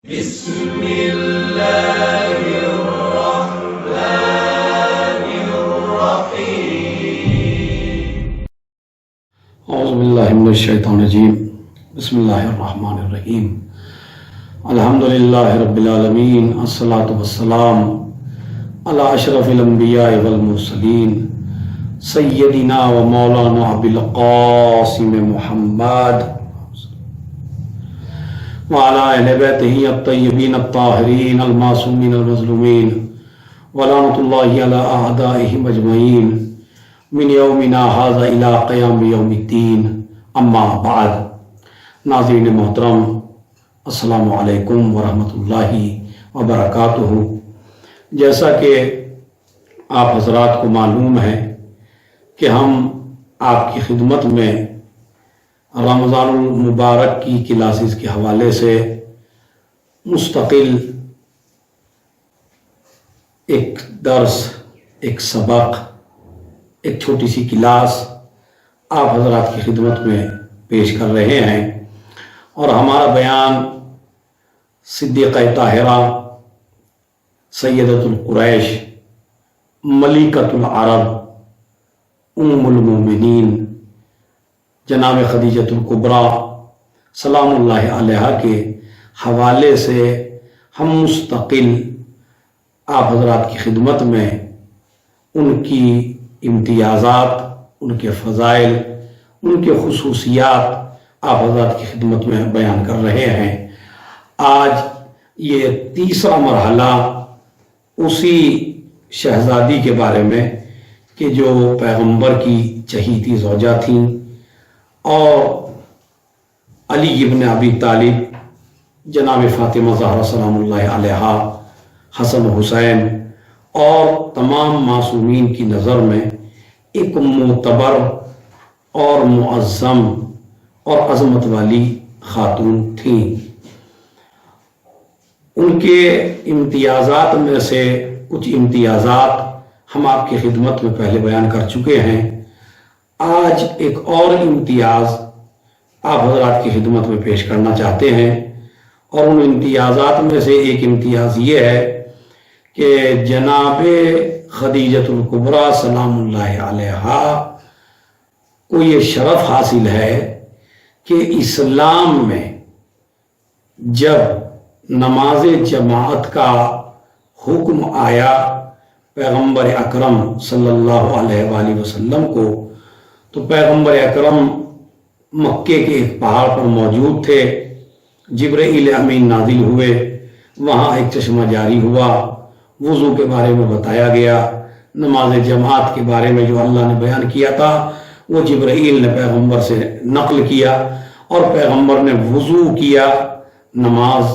بسم اللہ الرحمن الرحیم اعوذ باللہ من الشیطان الرجیم بسم اللہ الرحمن الرحیم الحمدللہ رب العالمین الصلاۃ والسلام علی اشرف الانبیاء والمرسلین سیدنا و مولانا ابی القاسم محمد وعلى اہل بیتہ الطیبین الطاہرین المعصومین المظلومین ولعنۃ اللہ علی اعدائہم اجمعین من یومنا ھذا الی قیام یوم الدین اما بعد۔ ناظرین محترم، السلام علیکم ورحمۃ اللہ وبرکاتہ۔ جیسا کہ آپ حضرات کو معلوم ہے کہ ہم آپ کی خدمت میں رمضان المبارک کی کلاسز کے حوالے سے مستقل ایک درس، ایک سبق، ایک چھوٹی سی کلاس آپ حضرات کی خدمت میں پیش کر رہے ہیں، اور ہمارا بیان صدیقہ طاہرہ سیدۃ القریش ملکۃ العرب ام المومنین جناب خدیجۃ الکبریٰ سلام اللہ علیہا کے حوالے سے ہم مستقل آپ حضرات کی خدمت میں ان کی امتیازات، ان کے فضائل، ان کے خصوصیات آپ حضرات کی خدمت میں بیان کر رہے ہیں۔ آج یہ تیسرا مرحلہ اسی شہزادی کے بارے میں کہ جو پیغمبر کی چہیتی زوجہ تھیں اور علی ابن ابی طالب، جناب فاطمہ زہرا سلام اللہ علیہا، حسن حسین اور تمام معصومین کی نظر میں ایک معتبر اور معظم اور عظمت والی خاتون تھیں۔ ان کے امتیازات میں سے کچھ امتیازات ہم آپ کی خدمت میں پہلے بیان کر چکے ہیں۔ آج ایک اور امتیاز آپ حضرات کی خدمت میں پیش کرنا چاہتے ہیں، اور ان امتیازات میں سے ایک امتیاز یہ ہے کہ جناب خدیجۃ الکبریٰ سلام اللہ علیہا کو یہ شرف حاصل ہے کہ اسلام میں جب نماز جماعت کا حکم آیا پیغمبر اکرم صلی اللہ علیہ وآلہ وسلم کو، تو پیغمبر اکرم مکے کے ایک پہاڑ پر موجود تھے، جبرائیل امین نازل ہوئے، وہاں ایک چشمہ جاری ہوا، وضو کے بارے میں بتایا گیا، نماز جماعت کے بارے میں جو اللہ نے بیان کیا تھا وہ جبرائیل نے پیغمبر سے نقل کیا، اور پیغمبر نے وضو کیا، نماز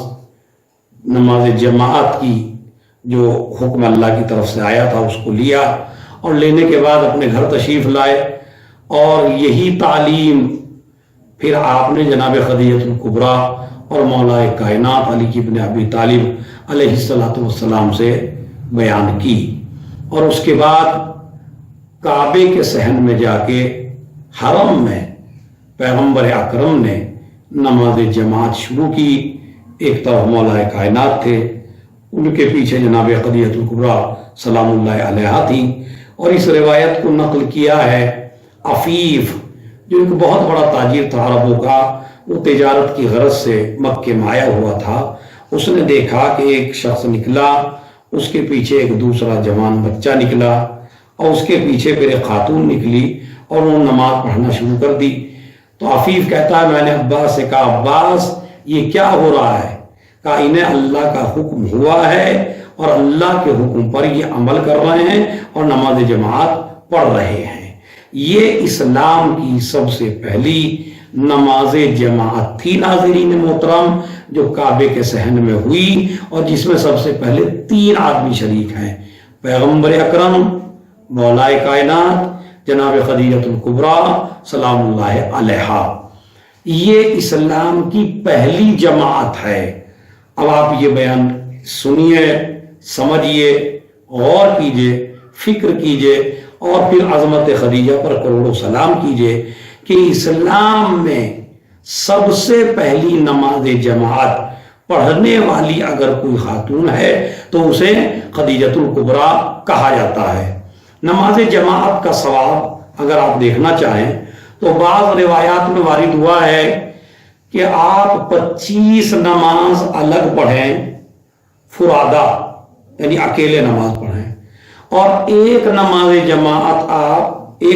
جماعت کی جو حکم اللہ کی طرف سے آیا تھا اس کو لیا، اور لینے کے بعد اپنے گھر تشریف لائے، اور یہی تعلیم پھر آپ نے جناب خدیجۃ الکبریٰ اور مولا کائنات علی ابن ابی طالب علیہ السلام سے بیان کی، اور اس کے بعد کعبے کے صحن میں جا کے حرم میں پیغمبر اکرم نے نماز جماعت شروع کی۔ ایک طرف مولا کائنات تھے، ان کے پیچھے جناب خدیجۃ الکبریٰ سلام اللہ علیہا تھیں، اور اس روایت کو نقل کیا ہے عفیف، جو ایک بہت بڑا تاجر تھا عربوں کا، وہ تجارت کی غرض سے مکے میں آیا ہوا تھا۔ اس نے دیکھا کہ ایک شخص نکلا، اس کے پیچھے ایک دوسرا جوان بچہ نکلا، اور اس کے پیچھے پھر ایک خاتون نکلی، اور انہوں نے نماز پڑھنا شروع کر دی۔ تو عفیف کہتا ہے میں نے عباس سے کہا عباس یہ کیا ہو رہا ہے؟ کہا انہیں اللہ کا حکم ہوا ہے اور اللہ کے حکم پر یہ عمل کر رہے ہیں اور نماز جماعت پڑھ رہے ہیں۔ یہ اسلام کی سب سے پہلی نماز جماعت تھی ناظرین محترم، جو کعبے کے صحن میں ہوئی، اور جس میں سب سے پہلے 3 آدمی شریک ہیں، پیغمبر اکرم، مولا کائنات جناب خدیجۃ الکبریٰ سلام اللہ علیہا۔ یہ اسلام کی پہلی جماعت ہے۔ اب آپ یہ بیان سنیے، سمجھیے، غور کیجئے، فکر کیجئے، اور پھر عظمت خدیجہ پر کروڑوں سلام کیجئے کہ اسلام میں سب سے پہلی نماز جماعت پڑھنے والی اگر کوئی خاتون ہے تو اسے خدیجۃ الکبریٰ کہا جاتا ہے۔ نماز جماعت کا ثواب اگر آپ دیکھنا چاہیں تو بعض روایات میں وارد ہوا ہے کہ آپ 25 نماز الگ پڑھیں، فرادہ یعنی اکیلے نماز پڑھیں، اور ایک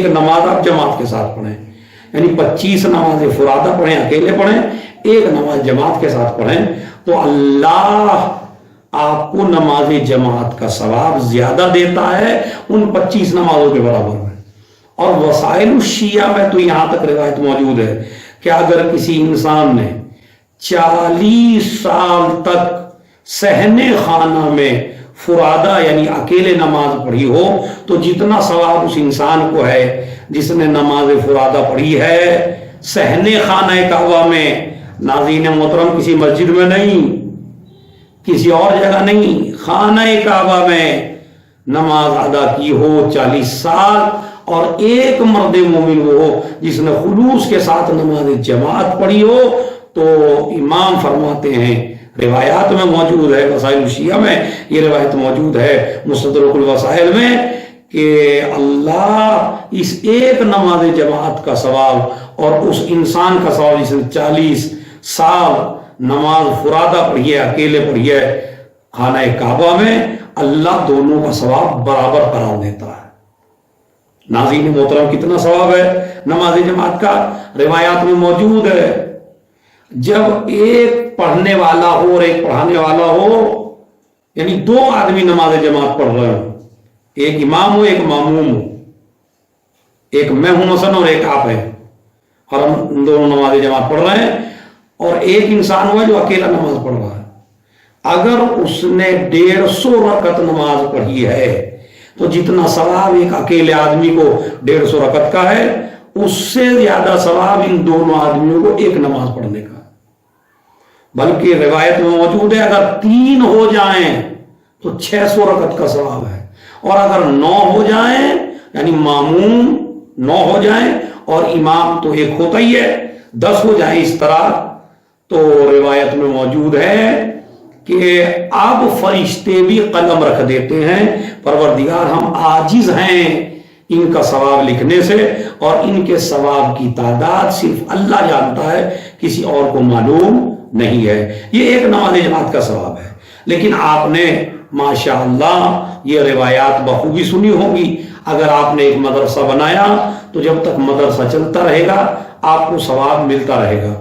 نماز آپ جماعت کے ساتھ پڑھیں، یعنی 25 نماز فرادہ پڑھیں، اکیلے پڑھیں، ایک نماز جماعت کے ساتھ پڑھیں، تو اللہ آپ کو نماز جماعت کا ثواب زیادہ دیتا ہے ان 25 نمازوں کے برابر میں۔ اور وسائل الشیعہ میں تو یہاں تک روایت موجود ہے کہ اگر کسی انسان نے 40 سال تک صحن خانہ میں فرادہ یعنی اکیلے نماز پڑھی ہو تو جتنا ثواب اس انسان کو ہے جس نے نماز فرادہ پڑھی ہے صحن خانہ کعبہ میں، ناظرین محترم کسی مسجد میں نہیں، کسی اور جگہ نہیں، خانہ کعبہ میں نماز ادا کی ہو 40 سال، اور ایک مرد مومن وہ ہو جس نے خلوص کے ساتھ نماز جماعت پڑھی ہو، تو امام فرماتے ہیں، روایات میں موجود ہے، وسائل الشیعہ میں یہ روایت موجود ہے، مستدرک الوسائل میں، کہ اللہ اس ایک نماز جماعت کا ثواب اور اس انسان کا ثواب جس نے 40 سال نماز فرادہ پڑھی ہے، اکیلے پڑھی ہے خانہ کعبہ میں، اللہ دونوں کا ثواب برابر قرار دیتا ہے۔ ناظرین محترم کتنا ثواب ہے نماز جماعت کا، روایات میں موجود ہے۔ جب ایک پڑھنے والا ہو اور ایک پڑھانے والا ہو، یعنی 2 آدمی نماز جماعت پڑھ رہے ہوں، ایک امام ہو ایک معموم ہو، ایک میں ہوں مثلا اور ایک آپ ہیں، اور ہم دونوں نماز جماعت پڑھ رہے ہیں، اور ایک انسان ہوا جو اکیلا نماز پڑھ رہا ہے، اگر اس نے 150 رکعت نماز پڑھی ہے تو جتنا ثواب ایک اکیلے آدمی کو 150 رکعت کا ہے، اس سے زیادہ ثواب ان دونوں آدمیوں کو ایک نماز پڑھنے کا ہے۔ بلکہ روایت میں موجود ہے اگر 3 ہو جائیں تو 600 رکعت کا ثواب ہے، اور اگر 9 ہو جائیں یعنی معموم 9 ہو جائیں اور امام تو ایک ہوتا ہی ہے، 10 ہو جائیں اس طرح، تو روایت میں موجود ہے کہ اب فرشتے بھی قلم رکھ دیتے ہیں، پروردگار ہم عاجز ہیں ان کا ثواب لکھنے سے، اور ان کے ثواب کی تعداد صرف اللہ جانتا ہے، کسی اور کو معلوم نہیں ہے۔ یہ ایک نماز جماعت کا ثواب ہے۔ لیکن آپ نے ماشاءاللہ یہ روایات بخوبی سنی ہوگی، اگر آپ نے ایک مدرسہ بنایا تو جب تک مدرسہ چلتا رہے گا آپ کو ثواب ملتا رہے گا۔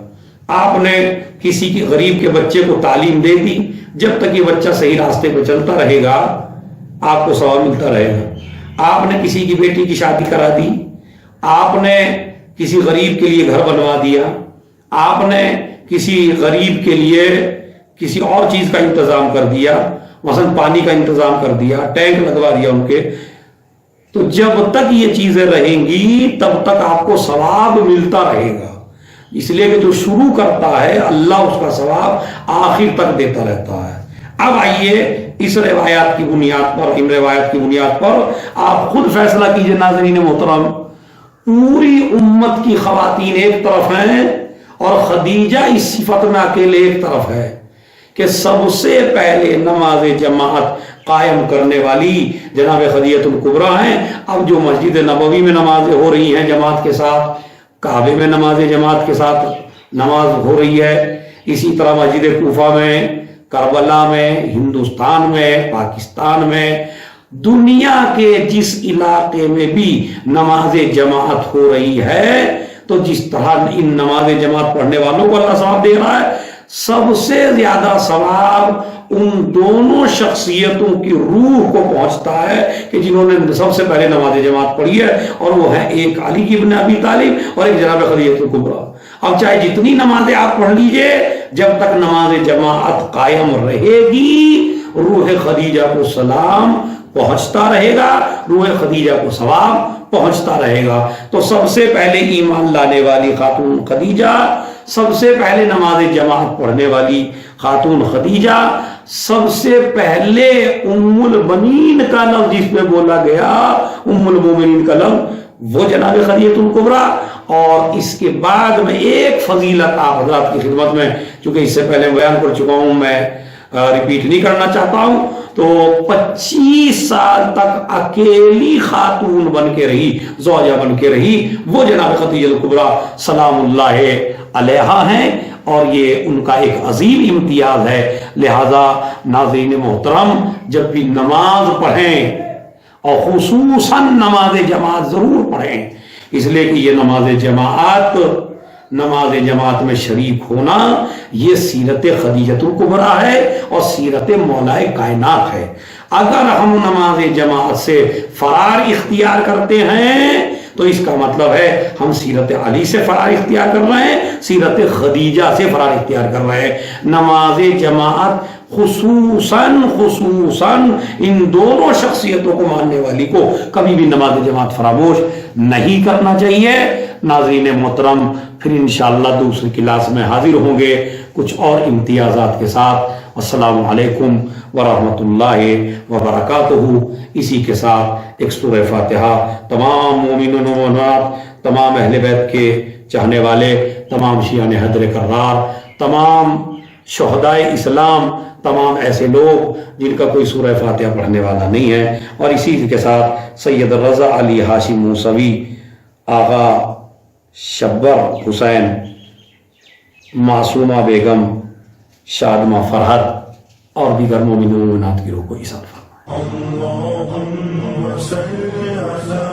آپ نے کسی کی غریب کے بچے کو تعلیم دے دی، جب تک یہ بچہ صحیح راستے پہ چلتا رہے گا آپ کو ثواب ملتا رہے گا۔ آپ نے کسی کی بیٹی کی شادی کرا دی، آپ نے کسی غریب کے لیے گھر بنوا دیا، آپ نے کسی غریب کے لیے کسی اور چیز کا انتظام کر دیا، مثلا پانی کا انتظام کر دیا، ٹینک لگوا دیا ان کے، تو جب تک یہ چیزیں رہیں گی تب تک آپ کو ثواب ملتا رہے گا۔ اس لیے کہ جو شروع کرتا ہے اللہ اس کا ثواب آخر تک دیتا رہتا ہے۔ اب آئیے اس روایات کی بنیاد پر، ان روایات کی بنیاد پر آپ خود فیصلہ کیجئے ناظرین محترم، پوری امت کی خواتین ایک طرف ہیں اور خدیجہ اس صفت میں اکیلے ایک طرف ہے کہ سب سے پہلے نماز جماعت قائم کرنے والی جناب خدیجۃ الکبریٰ ہیں۔ اب جو مسجد نبوی میں نمازیں ہو رہی ہیں جماعت کے ساتھ، کعبے میں نماز جماعت کے ساتھ نماز ہو رہی ہے، اسی طرح مسجد کوفہ میں، کربلا میں، ہندوستان میں، پاکستان میں، دنیا کے جس علاقے میں بھی نماز جماعت ہو رہی ہے، تو جس طرح ان نماز جماعت پڑھنے والوں کو اللہ ثواب دے رہا ہے، سب سے زیادہ ثواب ان دونوں شخصیتوں کی روح کو پہنچتا ہے کہ جنہوں نے سب سے پہلے نماز جماعت پڑھی ہے، اور وہ ہے ایک علی ابن ابی طالب اور ایک جناب خدیجۃ الکبریٰ۔ اب چاہے جتنی نمازیں آپ پڑھ لیجئے، جب تک نماز جماعت قائم رہے گی روح خدیجہ کو سلام پہنچتا رہے گا، روح خدیجہ کو ثواب پہنچتا رہے گا۔ تو سب سے پہلے ایمان لانے والی خاتون خدیجہ، سب سے پہلے نماز جماعت پڑھنے والی خاتون خدیجہ، سب سے پہلے ام البنین کا لفظ جس پہ بولا گیا، ام المومنین کا لفظ، وہ جناب خدیجۃ الکبریٰ۔ اور اس کے بعد میں ایک فضیلت آپ حضرات کی خدمت میں، چونکہ اس سے پہلے بیان کر چکا ہوں، میں ریپیٹ نہیں کرنا چاہتا ہوں، تو 25 سال تک اکیلی خاتون بن کے رہی، زوجہ بن کے رہی، وہ جناب خدیجۃ الکبریٰ سلام اللہ علیہا ہیں، اور یہ ان کا ایک عظیم امتیاز ہے۔ لہذا ناظرین محترم، جب بھی نماز پڑھیں اور خصوصاً نماز جماعت ضرور پڑھیں، اس لیے کہ یہ نماز جماعت میں شریک ہونا یہ سیرت خدیجۃ الکبریٰ ہے اور سیرت مولائے کائنات ہے۔ اگر ہم نماز جماعت سے فرار اختیار کرتے ہیں تو اس کا مطلب ہے ہم سیرت علی سے فرار اختیار کر رہے ہیں، سیرت خدیجہ سے فرار اختیار کر رہے ہیں۔ نماز جماعت خصوصاً ان دونوں شخصیتوں کو ماننے والی کو کبھی بھی نماز جماعت فراموش نہیں کرنا چاہیے۔ ناظرین محترم، پھر انشاءاللہ دوسری کلاس میں حاضر ہوں گے کچھ اور امتیازات کے ساتھ۔ السلام علیکم ورحمۃ اللہ وبرکاتہ۔ اسی کے ساتھ ایک سورہ فاتحہ تمام مومنین و مومنات، تمام اہل بیت کے چاہنے والے، تمام شیعان حیدر کرار، تمام شہدائے اسلام، تمام ایسے لوگ جن کا کوئی سورہ فاتحہ پڑھنے والا نہیں ہے، اور اسی کے ساتھ سید رضا علی ہاشم موسوی، آغا شبر حسین، معصومہ بیگم، شادمہ فرحت اور دیگر مومنین و مومنات کی روح کو عزت فرمائے۔ اللهم صل على